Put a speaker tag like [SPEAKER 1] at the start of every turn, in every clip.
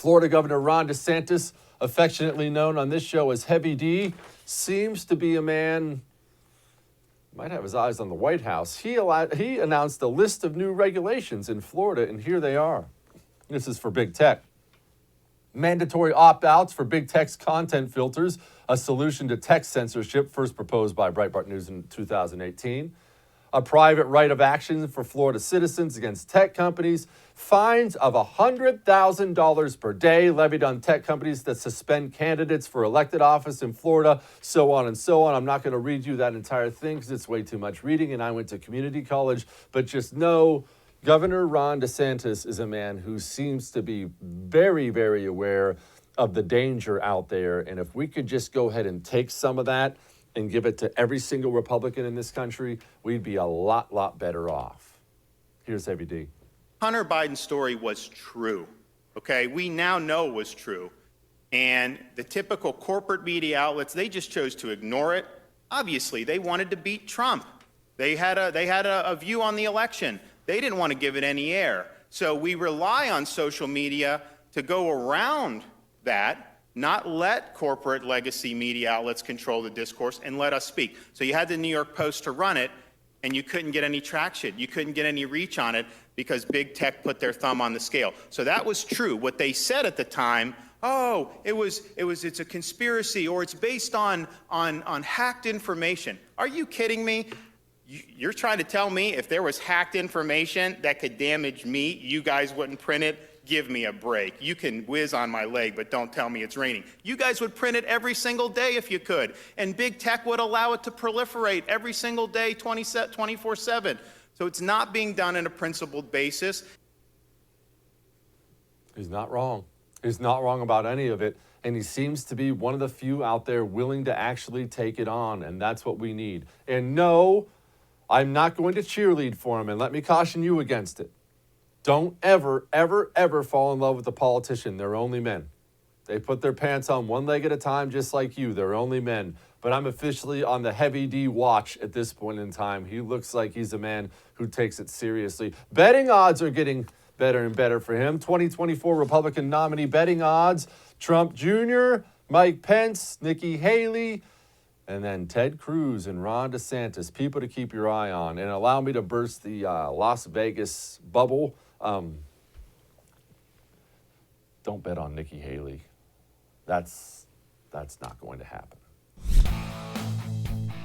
[SPEAKER 1] Florida Governor Ron DeSantis, affectionately known on this show as Heavy D, seems to be a man, might have his eyes on the White House. He announced a list of new regulations in Florida, and here they are. This is for big tech. Mandatory opt-outs for big tech's content filters, a solution to tech censorship first proposed by Breitbart News in 2018. A private right of action for Florida citizens against tech companies. Fines of $100,000 per day levied on tech companies that suspend candidates for elected office in Florida, so on and so on. I'm not going to read you that entire thing because it's way too much reading, and I went to community college. But just know Governor Ron DeSantis is a man who seems to be very, very aware of the danger out there. And if we could just go ahead and take some of that and give it to every single Republican in this country, we'd be a lot better off. Here's Heavy D.
[SPEAKER 2] Hunter Biden's story was true, okay? We now know it was true. And the typical corporate media outlets, they just chose to ignore it. Obviously, they wanted to beat Trump. They had a view on the election. They didn't want to give it any air. So we rely on social media to go around that, not let corporate legacy media outlets control the discourse and let us speak. So you had the New York Post to run it, and you couldn't get any traction. You couldn't get any reach on it because big tech put their thumb on the scale. So that was true. What they said at the time, oh, it's a conspiracy, or it's based on hacked information. Are you kidding me? You're trying to tell me if there was hacked information that could damage me, you guys wouldn't print it? Give me a break. You can whiz on my leg, but don't tell me it's raining. You guys would print it every single day if you could, and big tech would allow it to proliferate every single day, 24/7. So it's not being done on a principled basis.
[SPEAKER 1] He's not wrong. He's not wrong about any of it, and he seems to be one of the few out there willing to actually take it on, and that's what we need. And no, I'm not going to cheerlead for him, and let me caution you against it. Don't ever fall in love with a politician. They're only men. They put their pants on one leg at a time, just like you. They're only men. But I'm officially on the Heavy D watch at this point in time. He looks like he's a man who takes it seriously. Betting odds are getting better and better for him. 2024 Republican nominee betting odds: Trump Jr., Mike Pence, Nikki Haley, and then Ted Cruz and Ron DeSantis. People to keep your eye on. And allow me to burst the Las Vegas bubble. Don't bet on Nikki Haley. That's not going to happen.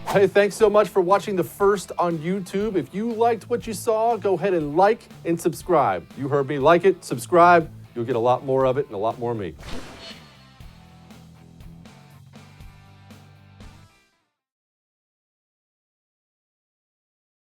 [SPEAKER 1] Hey, thanks so much for watching The First on YouTube. If you liked what you saw, go ahead and like and subscribe. You heard me. Like it, subscribe. You'll get a lot more of it and a lot more of me.